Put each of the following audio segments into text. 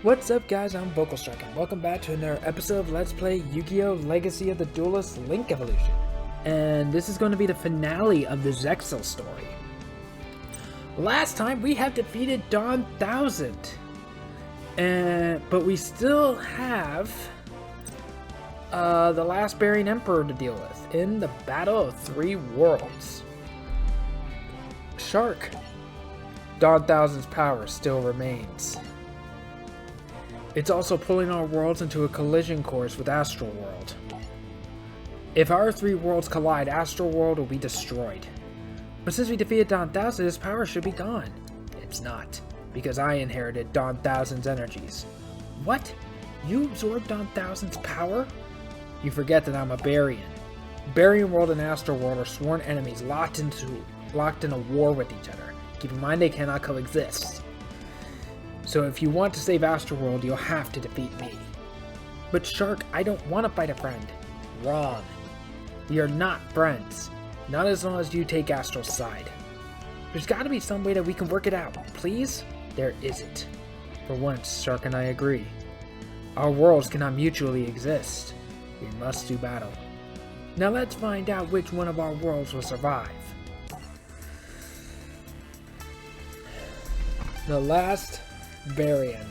What's up guys, I'm Vocal Strike and welcome back to another episode of Let's Play Yu-Gi-Oh! Legacy of the Duelist Link Evolution. And this is going to be the finale of the Zexal story. Last time we have defeated Dawn 1000. But we still have the last Barian Emperor to deal with in the Battle of Three Worlds. Shark. Dawn 1000's power still remains. It's also pulling our worlds into a collision course with Astral World. If our three worlds collide, Astral World will be destroyed. But since we defeated Dawn 1000, his power should be gone. It's not, because I inherited Dawn 1000's energies. What? You absorbed Dawn 1000's power? You forget that I'm a Barian. Barian World and Astral World are sworn enemies locked in a war with each other. Keep in mind they cannot coexist. So if you want to save Astral World, you'll have to defeat me. But Shark, I don't want to fight a friend. Wrong. We are not friends. Not as long as you take Astral's side. There's got to be some way that we can work it out. Please? There isn't. For once, Shark and I agree. Our worlds cannot mutually exist. We must do battle. Now let's find out which one of our worlds will survive. The last Barian.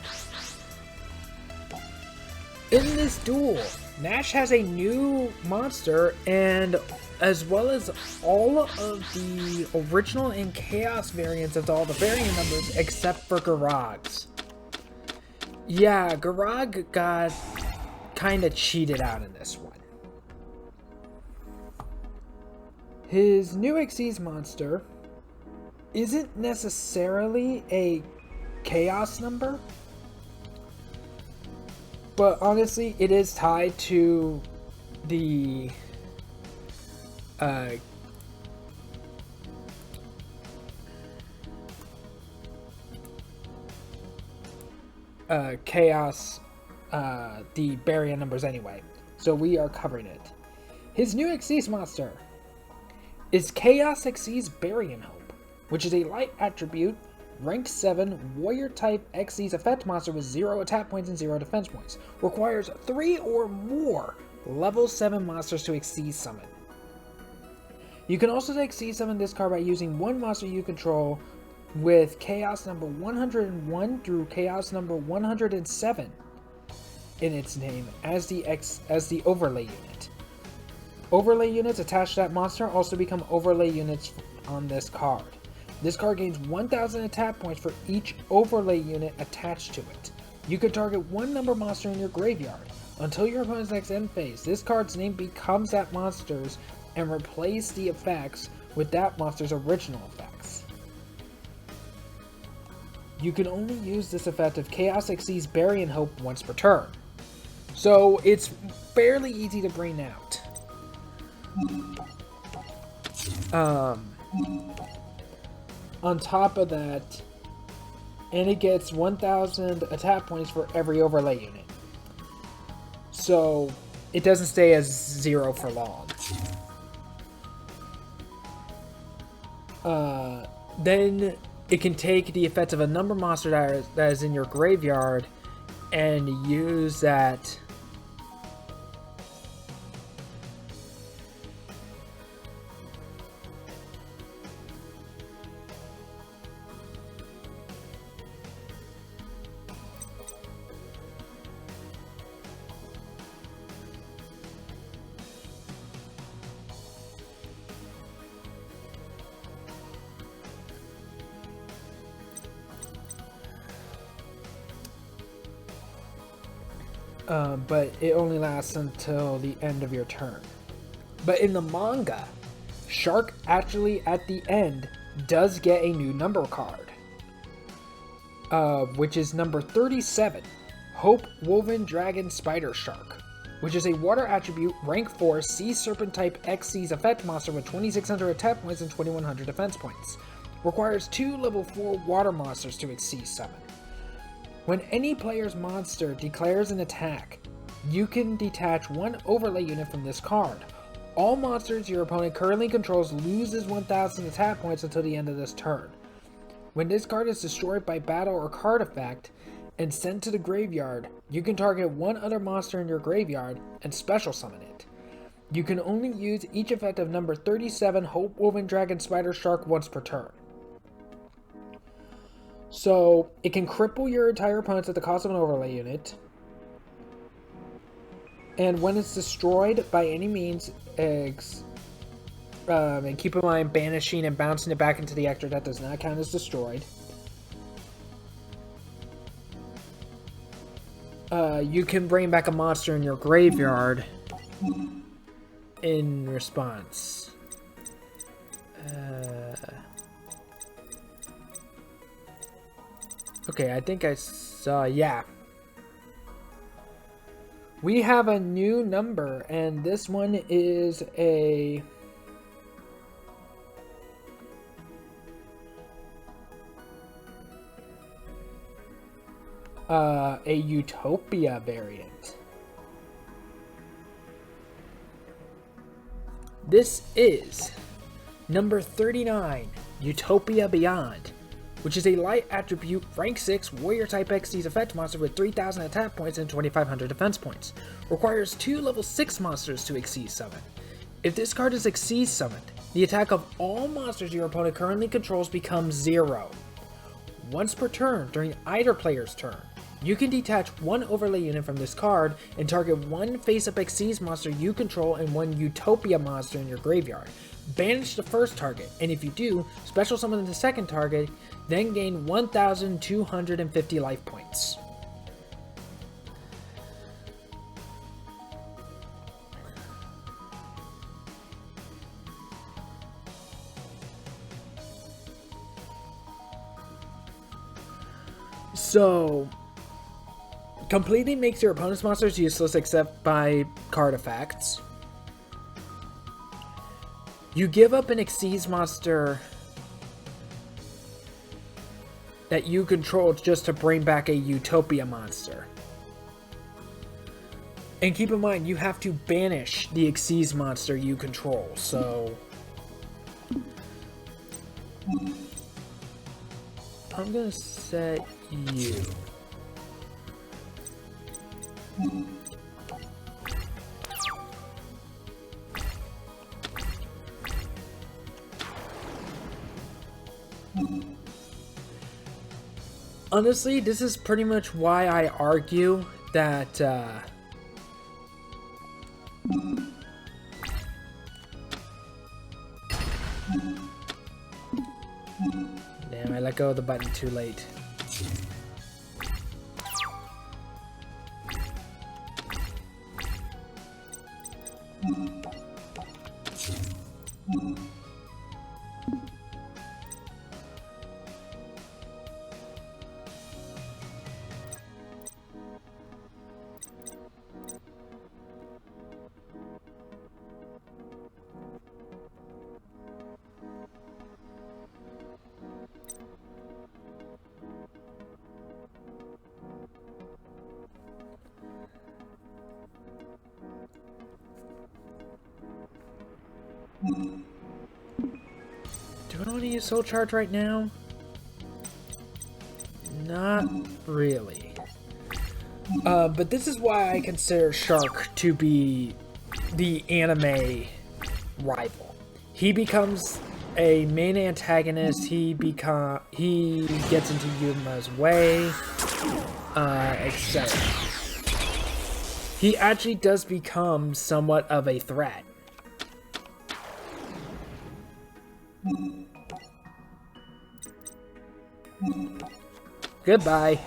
In this duel, Nash has a new monster, and as well as all of the original and chaos variants of all the variant numbers except for Garag's. Yeah, Garag got kind of cheated out in this one. His new Xyz monster isn't necessarily a chaos number, but honestly it is tied to the chaos, the Barian numbers anyway, so we are covering it. His new Xyz monster is Chaos Xyz Barian Hope, which is a light attribute, rank 7, warrior type Xyz effect monster with 0 attack points and 0 defense points. Requires 3 or more level 7 monsters to Xyz summon. You can also Xyz summon this card by using one monster you control with chaos number 101 through chaos number 107 in its name as the overlay unit. Overlay units attached to that monster also become overlay units on this card. This card gains 1,000 attack points for each overlay unit attached to it. You can target one number monster in your graveyard. Until your opponent's next end phase, this card's name becomes that monster's and replace the effects with that monster's original effects. You can only use this effect of Chaos Xyz Barian Hope once per turn. So it's fairly easy to bring out. On top of that, and it gets 1,000 attack points for every overlay unit. So it doesn't stay as 0 for long. Then it can take the effect of a number monster that is in your graveyard and use that but it only lasts until the end of your turn. But in the manga, Shark actually at the end does get a new number card, which is number 37, Hope Woven Dragon Spider Shark, which is a water attribute, rank 4, Sea Serpent type Xyz effect monster with 2,600 attack points and 2,100 defense points. Requires 2 level 4 water monsters to Xyz summon. When any player's monster declares an attack, you can detach one overlay unit from this card. All monsters your opponent currently controls loses 1,000 attack points until the end of this turn. When this card is destroyed by battle or card effect, and sent to the graveyard, you can target one other monster in your graveyard and special summon it. You can only use each effect of number 37 Hope Woven Dragon Spider Shark once per turn. So, it can cripple your entire opponents at the cost of an overlay unit. And when it's destroyed by any means, and keep in mind, banishing and bouncing it back into the extra deck does not count as destroyed. You can bring back a monster in your graveyard in response. Okay, I think I saw, yeah. We have a new number, and this one is a Utopia variant. This is number 39, Utopia Beyond, which is a light attribute, rank 6, warrior type Xyz effect monster with 3,000 attack points and 2,500 defense points. Requires 2 level 6 monsters to Xyz summon. If this card is Xyz summoned, the attack of all monsters your opponent currently controls becomes 0. Once per turn during either player's turn, you can detach one overlay unit from this card and target one face-up Xyz monster you control and one Utopia monster in your graveyard. Banish the first target, and if you do, special summon the second target, then gain 1,250 life points. So, completely makes your opponent's monsters useless except by card effects. You give up an Xyz monster that you control just to bring back a Utopia monster. And keep in mind, you have to banish the Xyz monster you control, so I'm gonna set you. Honestly, this is pretty much why I argue that damn, I let go of the button too late. Do I want to use Soul Charge right now? Not really. But this is why I consider Shark to be the anime rival. He becomes a main antagonist, he gets into Yuma's way, etc. He actually does become somewhat of a threat. Goodbye.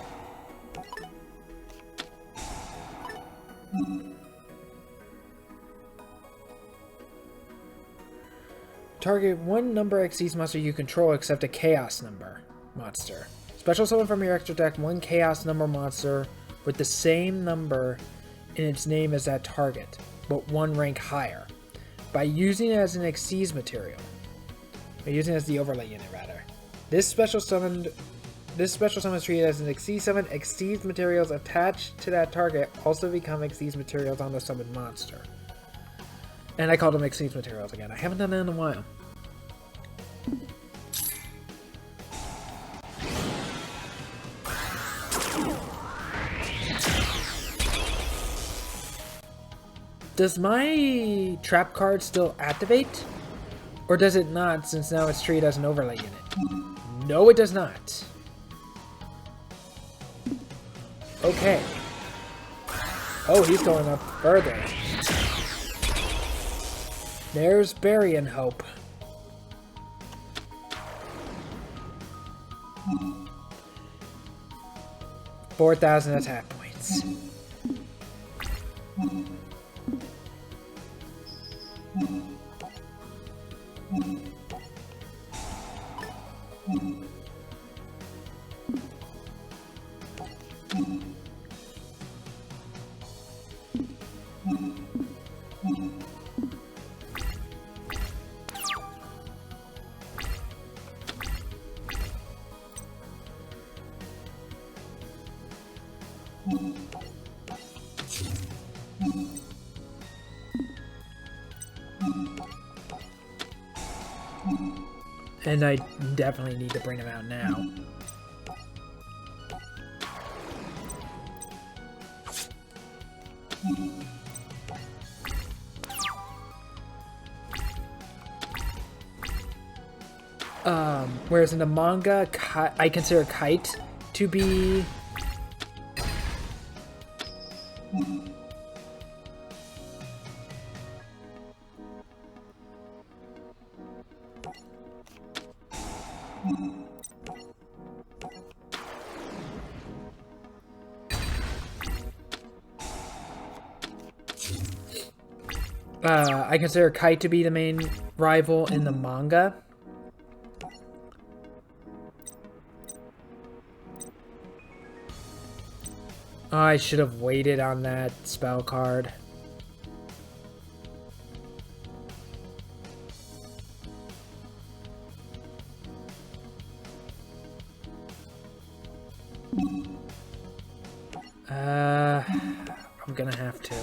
Target one number Xyz monster you control except a Chaos number monster. Special summon from your extra deck one Chaos number monster with the same number in its name as that target, but one rank higher, by using it as an Xyz material. By using it as the overlay unit, rather. This special summon is treated as an Xyz summon. Xyz materials attached to that target also become Xyz materials on the summoned monster. And I called them Xyz materials again. I haven't done that in a while. Does my trap card still activate? Or does it not, since now it's treated as an overlay unit? No, it does not. Okay. Oh, he's going up further. There's Barian Hope. $4,000 attack points. And I definitely need to bring him out now. Whereas in the manga, I consider Kite to be... I consider Kite to be the main rival in the manga. Oh, I should have waited on that spell card. I'm gonna have to.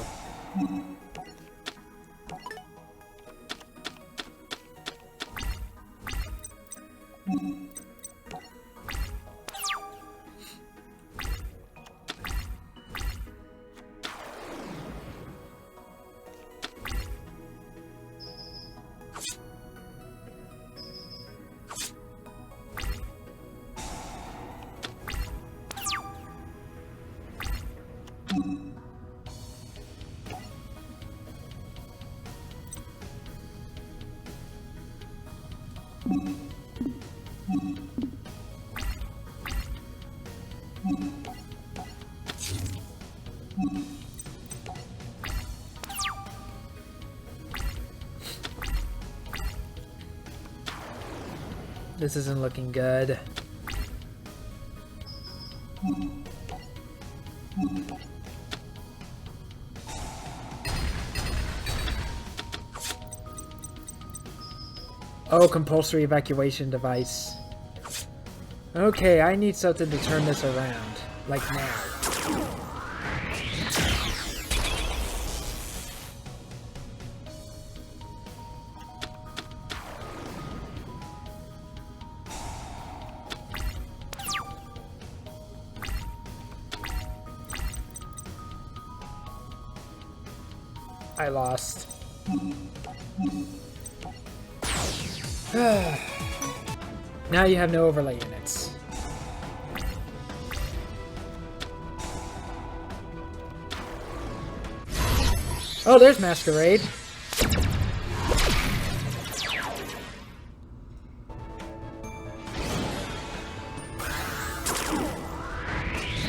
This isn't looking good. Oh, compulsory evacuation device. Okay, I need something to turn this around. Like now. I lost. Now you have no overlay units. Oh, there's Masquerade.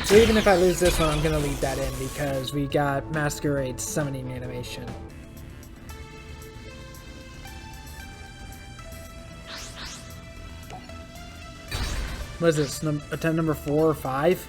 So even if I lose this one, I'm gonna leave that in because we got Masquerade's summoning animation. What is this? Attempt number 4 or 5?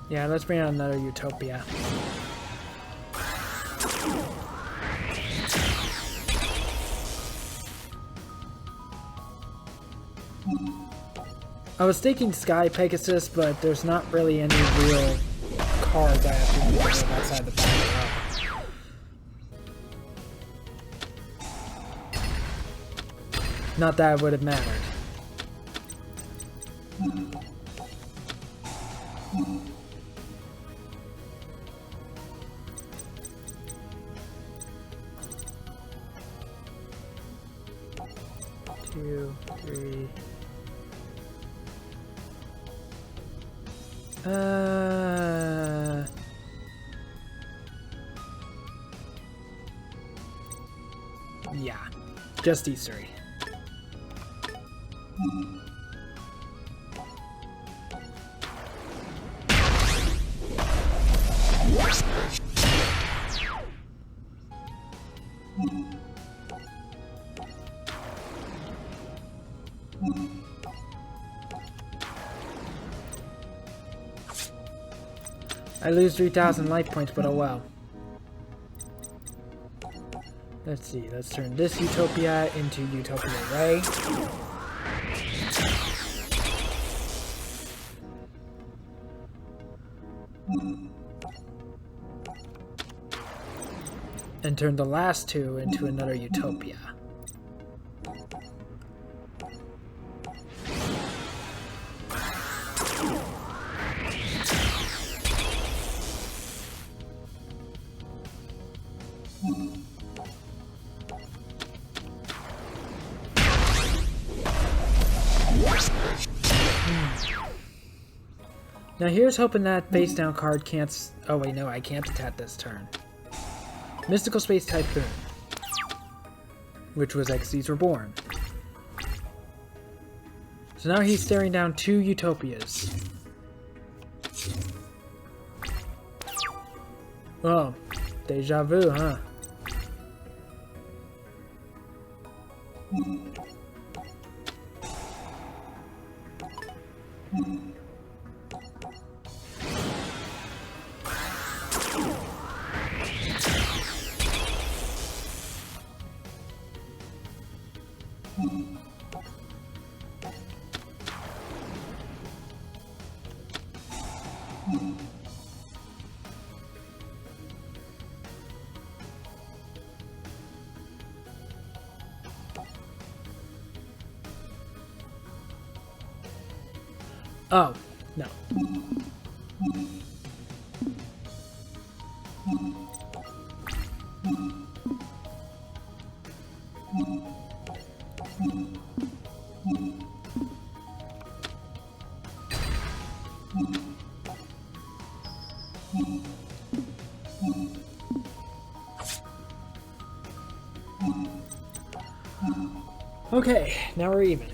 Yeah, let's bring out another Utopia. I was thinking Sky Pegasus, but there's not really any real cards I have to use outside the back. Not that it would have mattered. Two, three. Yeah, just these three. I lose 3,000 life points, but oh well. Let's see, let's turn this Utopia into Utopia Ray. And turn the last two into another Utopia. Now here's hoping that face down card can't... Oh wait, no, I can't attack this turn. Mystical Space Typhoon. Which was Xyz Reborn. So now he's staring down two Utopias. Oh, deja vu, huh? Oh, no. Okay, now we're even.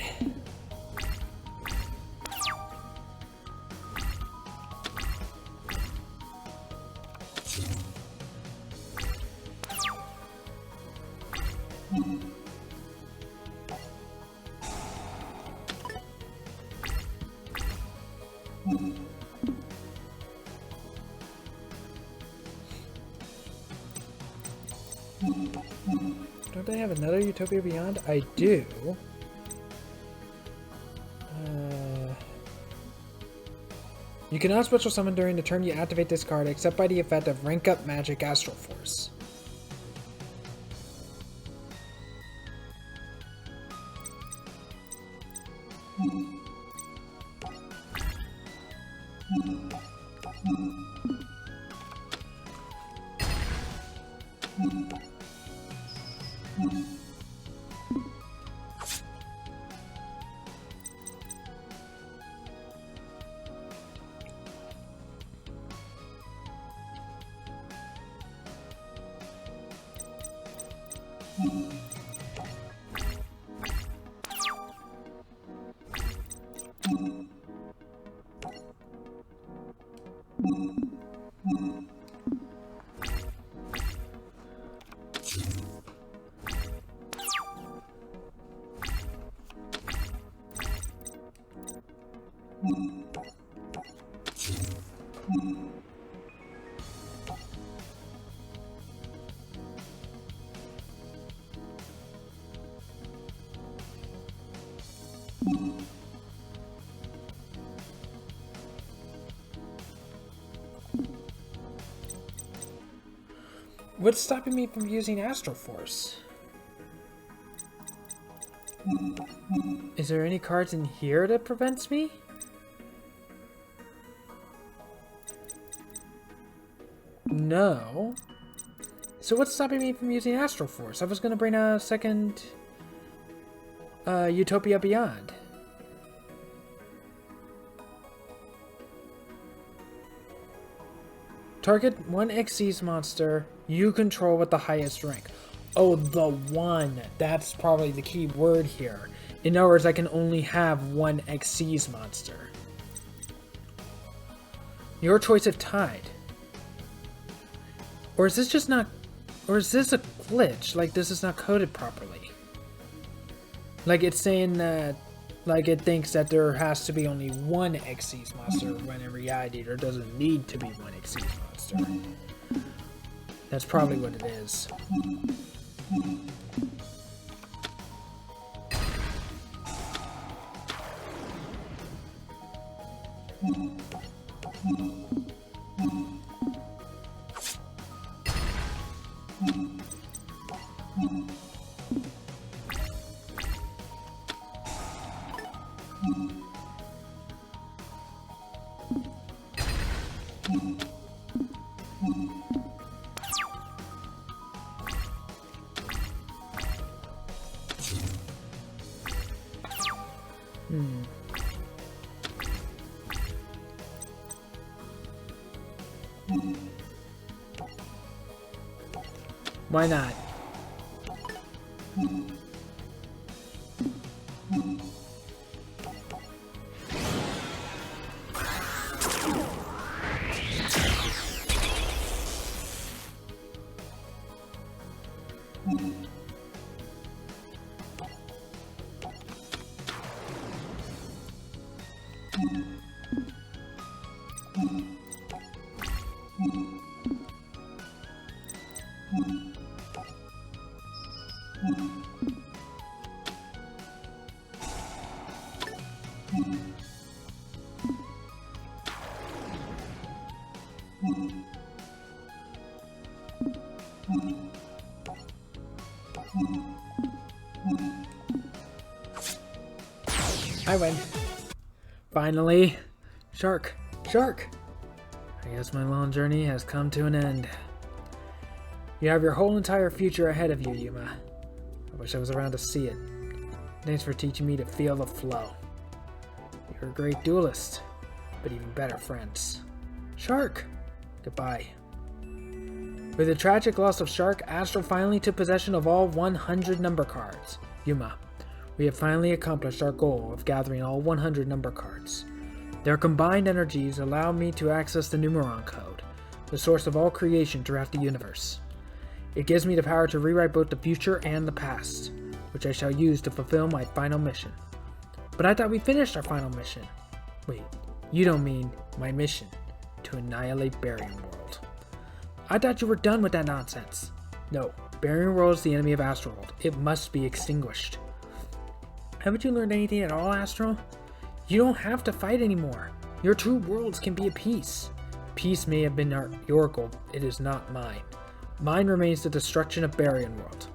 Don't I have another Utopia Beyond? I do. You cannot special summon during the turn you activate this card except by the effect of Rank Up Magic Astral Force. What's stopping me from using Astral Force? Is there any cards in here that prevents me? No. So what's stopping me from using Astral Force? I was gonna bring a second Utopia Beyond. Target one Xyz monster you control with the highest rank. Oh, the one. That's probably the key word here. In other words, I can only have one Xyz monster. Your choice if tied. Or is this just not... Or is this a glitch? Like, this is not coded properly. Like, it's saying that... Like, it thinks that there has to be only one Xyz monster, when in reality there doesn't need to be one Xyz monster. That's probably what it is. Why not? I win. Finally. Shark. Shark! I guess my long journey has come to an end. You have your whole entire future ahead of you, Yuma. I wish I was around to see it. Thanks for teaching me to feel the flow. You're a great duelist, but even better friends. Shark! Goodbye. With the tragic loss of Shark, Astral finally took possession of all 100 number cards. Yuma, we have finally accomplished our goal of gathering all 100 number cards. Their combined energies allow me to access the Numeron Code, the source of all creation throughout the universe. It gives me the power to rewrite both the future and the past, which I shall use to fulfill my final mission. But I thought we finished our final mission. Wait, you don't mean my mission to annihilate Barian World. I thought you were done with that nonsense. No, Barian World is the enemy of Astral World. It must be extinguished. Haven't you learned anything at all, Astral? You don't have to fight anymore. Your two worlds can be at peace. Peace may have been your goal, it is not mine. Mine remains the destruction of Barian World.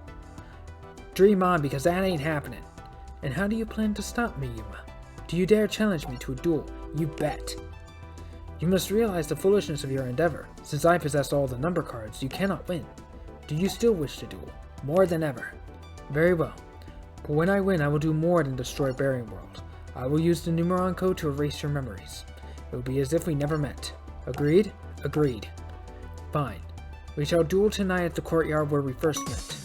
Dream on, because that ain't happening. And how do you plan to stop me, Yuma? Do you dare challenge me to a duel? You bet. You must realize the foolishness of your endeavor. Since I possess all the number cards, you cannot win. Do you still wish to duel? More than ever. Very well. But when I win, I will do more than destroy Barian World. I will use the Numeron code to erase your memories. It will be as if we never met. Agreed? Agreed. Fine. We shall duel tonight at the courtyard where we first met.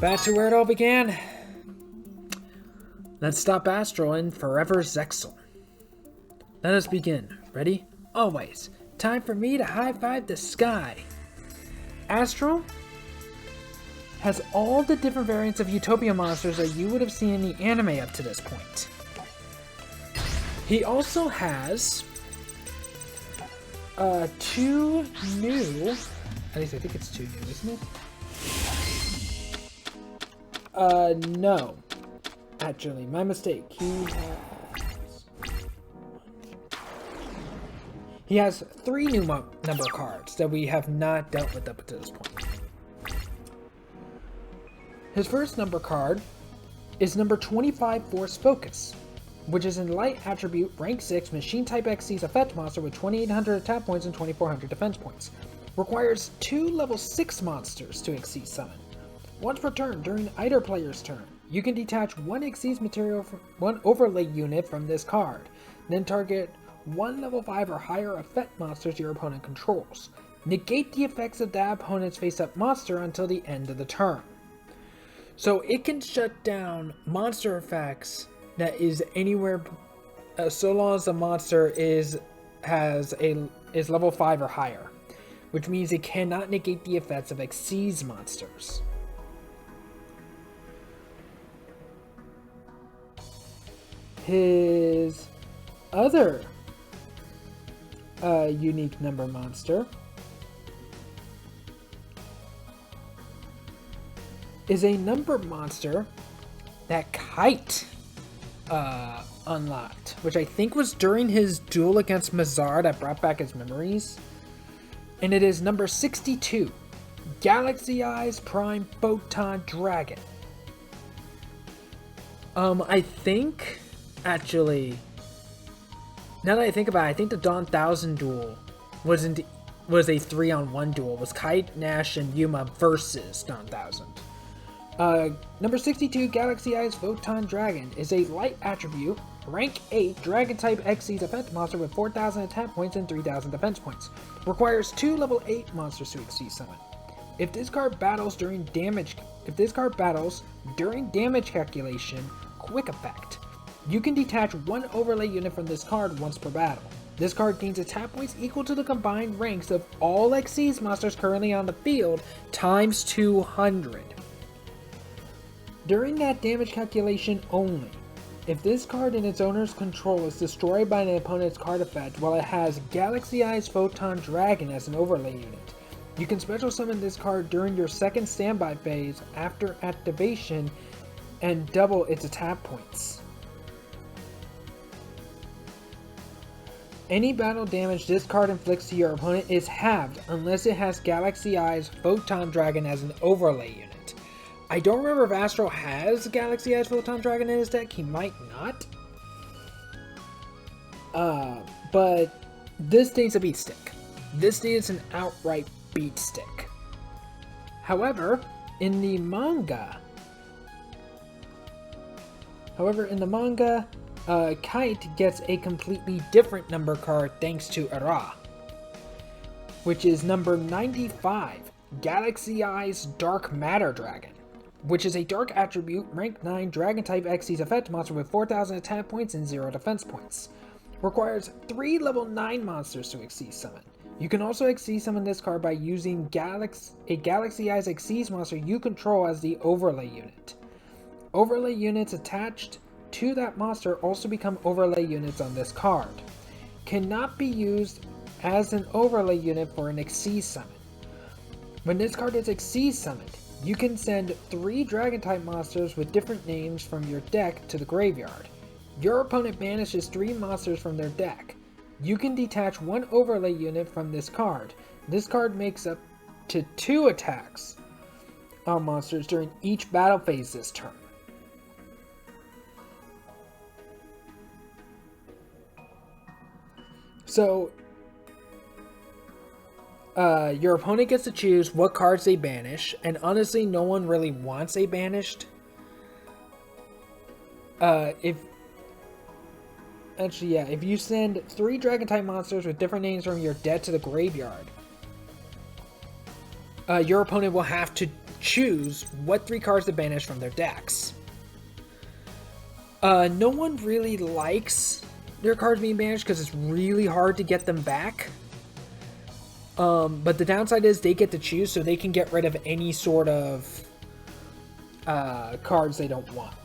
Back to where it all began. Let's stop Astral and forever Zexal. Let us begin. Ready? Always. Time for me to high-five the sky. Astral has all the different variants of Utopia monsters that you would have seen in the anime up to this point. He also has two new, at least I think it's two new, isn't it? No. Actually, my mistake. He has three new number cards that we have not dealt with up to this point. His first number card is number 25 Force Focus, which is in Light Attribute, rank 6, Machine Type XC's effect monster with 2800 attack points and 2400 defense points. Requires 2 level 6 monsters to XC summon. Once per turn during either player's turn, you can detach one XC's material from one overlay unit from this card, then target one level 5 or higher effect monsters your opponent controls. Negate the effects of that opponent's face-up monster until the end of the turn. So it can shut down monster effects that is anywhere, so long as the monster is level 5 or higher, which means it cannot negate the effects of Xyz monsters. His other unique number monster is a number monster that Kite unlocked, which I think was during his duel against Mazar that brought back his memories. And it is number 62, Galaxy Eyes Prime Photon Dragon. I think, actually, now that I think about it, I think the Dawn 1000 duel was a 3-on-1 duel. It was Kite, Nash, and Yuma versus Dawn 1000. Number 62, Galaxy Eyes Photon Dragon, is a light attribute, rank 8, Dragon type XC's effect monster with 4000 attack points and 3000 defense points. Requires 2 level 8 monsters to XC summon. If this card battles during damage calculation, quick effect, you can detach one overlay unit from this card once per battle. This card gains attack points equal to the combined ranks of all Xyz monsters currently on the field times 200. During that damage calculation only, if this card in its owner's control is destroyed by an opponent's card effect while it has Galaxy Eyes Photon Dragon as an overlay unit, you can special summon this card during your second standby phase after activation and double its attack points. Any battle damage this card inflicts to your opponent is halved unless it has Galaxy Eyes Photon Dragon as an overlay unit. I don't remember if Astral has Galaxy Eyes Photon Dragon in his deck. He might not. But this thing's a beat stick. This thing is an outright beat stick. However, in the manga, Kite gets a completely different number card thanks to Ara, which is number 95, Galaxy Eyes Dark Matter Dragon, which is a dark attribute, rank 9, Dragon type XC's effect monster with 4000 attack points and 0 defense points. Requires 3 level 9 monsters to XC summon. You can also XC summon this card by using a Galaxy Eyes Xyz monster you control as the overlay unit. Overlay units attached to that monster also become overlay units on this card. Cannot be used as an overlay unit for an XC summon. When this card is XC summoned, you can send 3 Dragon type monsters with different names from your deck to the graveyard. Your opponent banishes 3 monsters from their deck. You can detach 1 overlay unit from this card. This card makes up to 2 attacks on monsters during each battle phase this turn. So, Your opponent gets to choose what cards they banish, and honestly, no one really wants a banished. If you send 3 Dragon-type monsters with different names from your deck to the graveyard, your opponent will have to choose what 3 cards to banish from their decks. No one really likes their cards being banished because it's really hard to get them back. But the downside is they get to choose, so they can get rid of any sort of cards they don't want.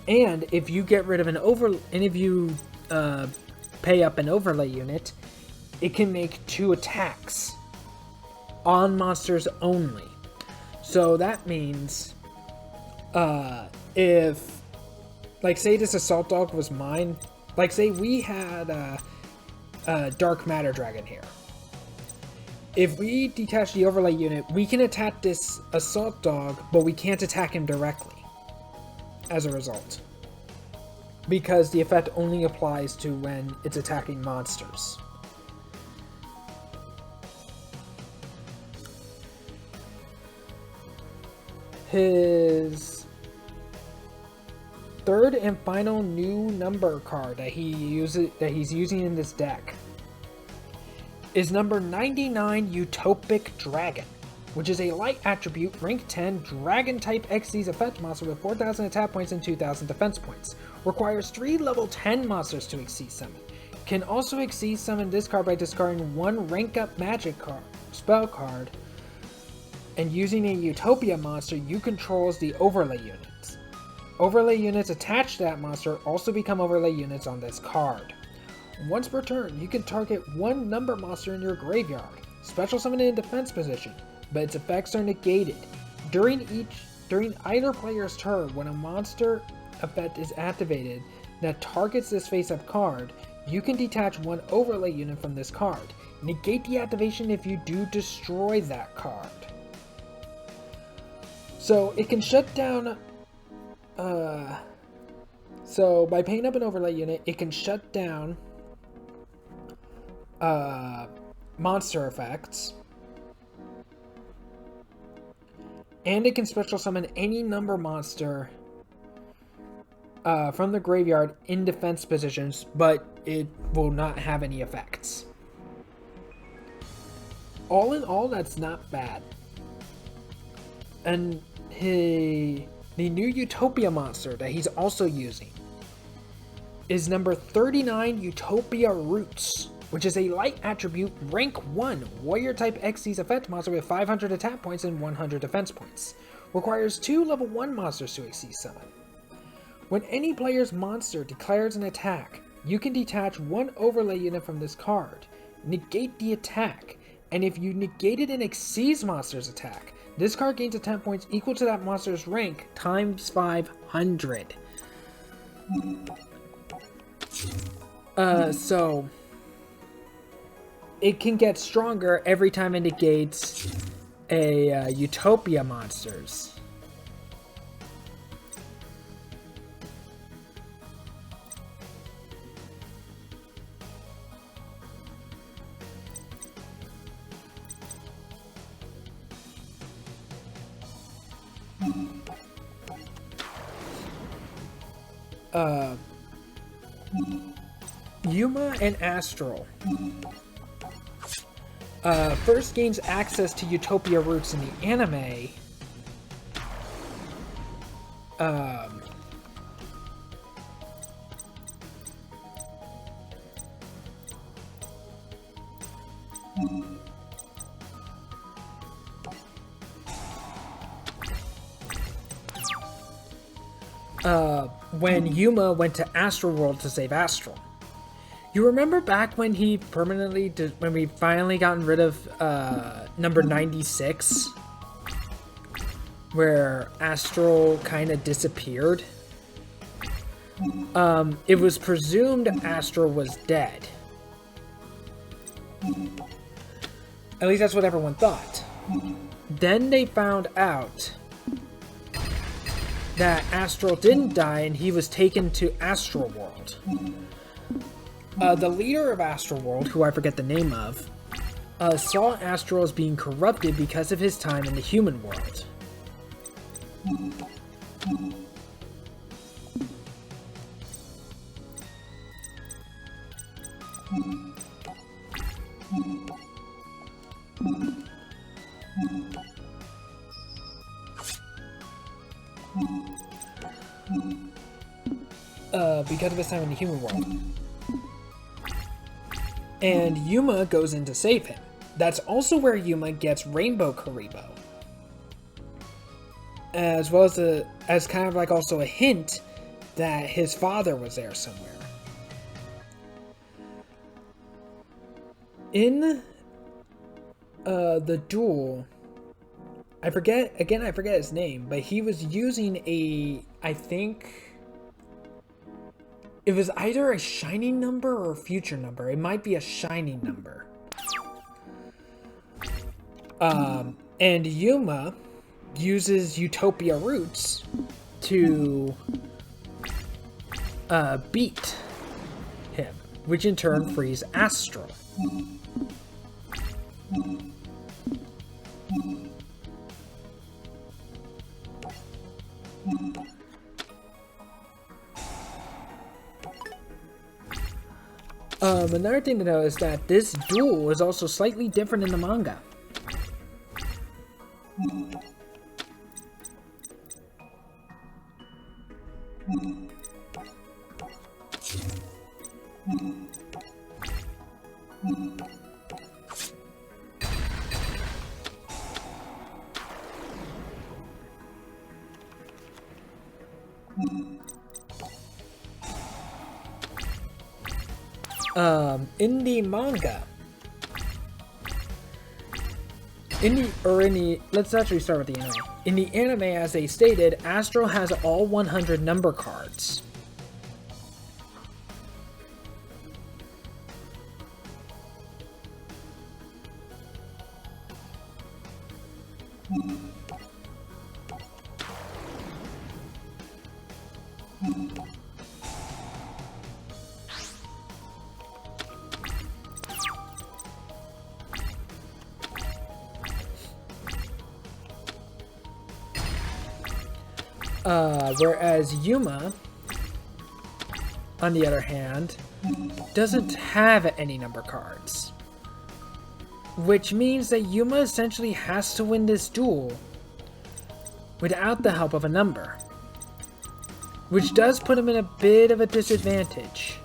And if you get rid of if you pay up an overlay unit, it can make 2 attacks on monsters only. So that means if, like, say this Assault Dog was mine, like say we had Dark Matter Dragon here. If we detach the overlay unit, we can attack this Assault Dog, but we can't attack him directly as a result, because the effect only applies to when it's attacking monsters. His third and final new number card that he's using in this deck is number 99 Utopic Dragon, which is a light attribute, rank 10, Dragon type Xyz effect monster with 4,000 attack points and 2,000 defense points. Requires 3 level 10 monsters to Xyz summon. Can also Xyz summon this card by discarding 1 rank up magic card, spell card, and using a Utopia monster you control's the overlay units. Overlay units attached to that monster also become overlay units on this card. Once per turn, you can target 1 number monster in your graveyard, special summon it in defense position, but its effects are negated. During either player's turn, when a monster effect is activated that targets this face-up card, you can detach 1 overlay unit from this card. Negate the activation if you do destroy that card. So it can shut down, so by paying up an overlay unit, it can shut down monster effects, and it can special summon any number monster from the graveyard in defense positions, but it will not have any effects. All in all, that's not bad. And the new Utopia monster that he's also using is number 39 Utopia Roots, which is a light attribute, rank 1, warrior type Xyz effect monster with 500 attack points and 100 defense points. Requires 2 level 1 monsters to Xyz summon. When any player's monster declares an attack, you can detach 1 overlay unit from this card, negate the attack, and if you negated an Xyz monster's attack, this card gains attack points equal to that monster's rank times 500. So it can get stronger every time it negates a Utopia monsters. Yuma and Astral. First gains access to Utopia Roots in the anime. When Yuma went to Astral World to save Astral. You remember back when he permanently when we finally gotten rid of number 96, where Astral kind of disappeared? It was presumed Astral was dead. At least that's what everyone thought. Then they found out that Astral didn't die and he was taken to Astral World. The leader of Astral World, who I forget the name of, saw Astral as being corrupted because of his time in the human world. Because of his time in the human world. And Yuma goes in to save him. That's also where Yuma gets Rainbow Karibo. As well as kind of like also a hint that his father was there somewhere. In the duel, I forget his name, but he was using I think it was either a shining number or a future number. It might be a shining number. And Yuma uses Utopia Roots to beat him, which in turn frees Astral. Another thing to know is that this duel is also slightly different in the manga. In the manga, let's actually start with the anime. In the anime, as they stated, Astral has all 100 number cards. Whereas Yuma, on the other hand, doesn't have any number cards. Which means that Yuma essentially has to win this duel without the help of a number. Which does put him in a bit of a disadvantage.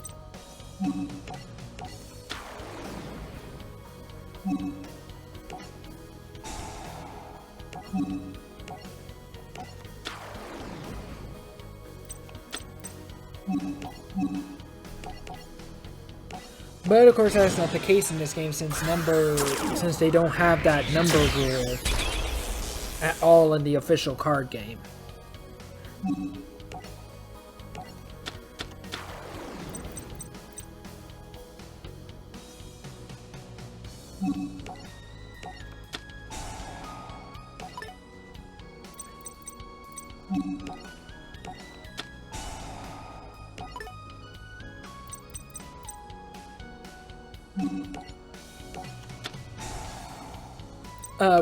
But of course that's not the case in this game since they don't have that number rule at all in the official card game.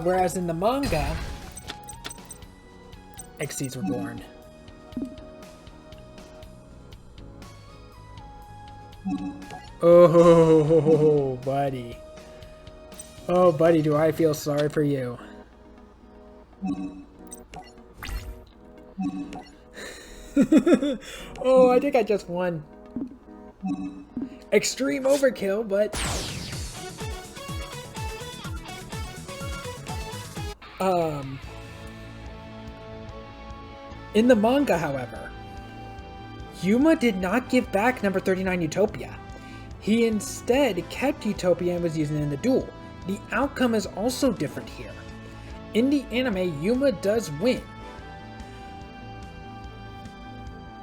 Whereas in the manga, XCs were born. Oh, buddy. Oh, buddy, do I feel sorry for you. Oh, I think I just won. Extreme overkill, but... in the manga, however, Yuma did not give back number 39 Utopia. He instead kept Utopia and was using it in the duel. The outcome is also different here. In the anime, Yuma does win.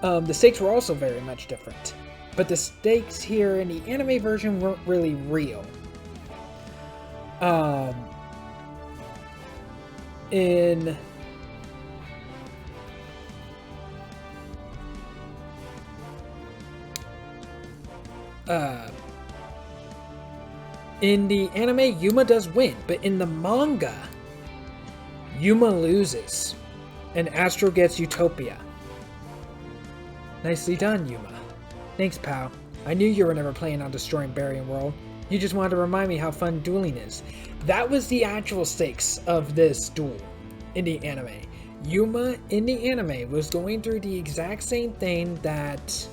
The stakes were also very much different, but the stakes here in the anime version weren't really real. In In the anime, Yuma does win, but in the manga, Yuma loses, and Astral gets Utopia. Nicely done, Yuma. Thanks, pal. I knew you were never planning on destroying Barian World. You just wanted to remind me how fun dueling is. That was the actual stakes of this duel in the anime. Yuma, in the anime, was going through the exact same thing that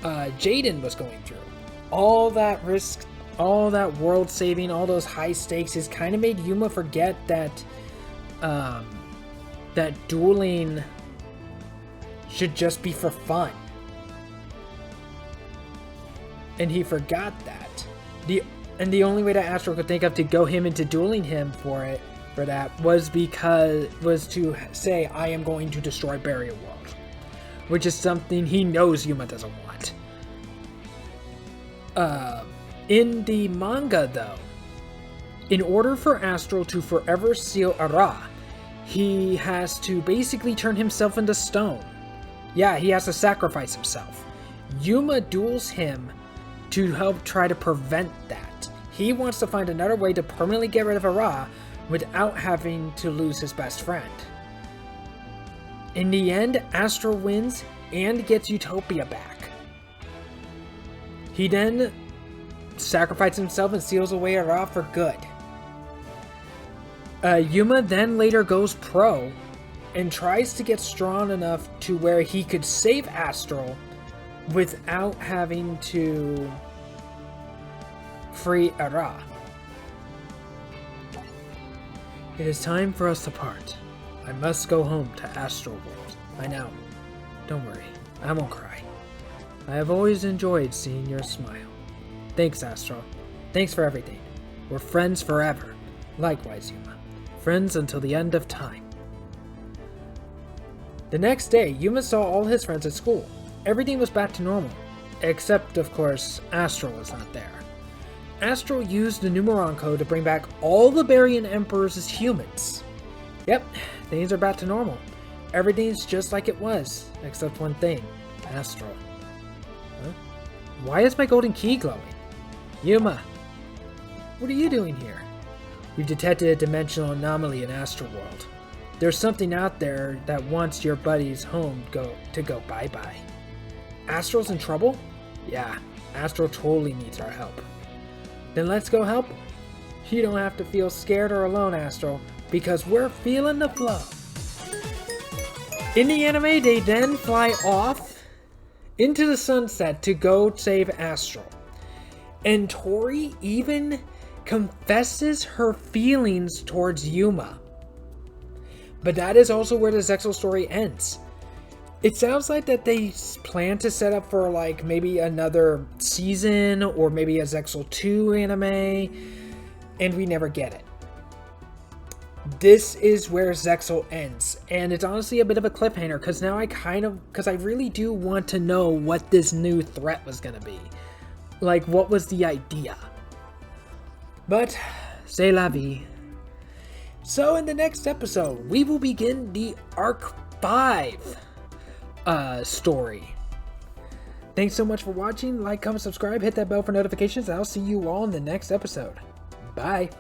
Jaden was going through. All that risk, all that world saving, all those high stakes has kind of made Yuma forget that that dueling should just be for fun. And he forgot that. The only way that Astral could think of to go him into dueling him for that was to say, I am going to destroy Barian World, which is something he knows Yuma doesn't want. In the manga, though, in order for Astral to forever seal Ara, he has to basically turn himself into stone. Yeah, he has to sacrifice himself. Yuma duels him to help try to prevent that. He wants to find another way to permanently get rid of Ara without having to lose his best friend. In the end, Astral wins and gets Utopia back. He then sacrifices himself and seals away Ara for good. Yuma then later goes pro and tries to get strong enough to where he could save Astral without having to free Ara. It is time for us to part. I must go home to Astral World. I know. Don't worry, I won't cry. I have always enjoyed seeing your smile. Thanks, Astral. Thanks for everything. We're friends forever. Likewise, Yuma. Friends until the end of time. The next day, Yuma saw all his friends at school. Everything was back to normal. Except, of course, Astral was not there. Astral used the Numeron code to bring back all the Barian Emperors as humans. Yep, things are back to normal. Everything's just like it was, except one thing. Astral. Huh? Why is my golden key glowing? Yuma, what are you doing here? We've detected a dimensional anomaly in Astral World. There's something out there that wants your buddy's home to go bye-bye. Astral's in trouble? Yeah, Astral totally needs our help. Then let's go help him. You don't have to feel scared or alone, Astral, because we're feeling the flow. In the anime, they then fly off into the sunset to go save Astral. And Tori even confesses her feelings towards Yuma. But that is also where the Zexal story ends. It sounds like that they plan to set up for like maybe another season or maybe a Zexal 2 anime, and we never get it. This is where Zexal ends, and it's honestly a bit of a cliffhanger because now I really do want to know what this new threat was going to be. Like, what was the idea? But, c'est la vie. So in the next episode, we will begin the Arc 5 story. Thanks so much for watching. Like, comment, subscribe, hit that bell for notifications, and I'll see you all in the next episode. Bye.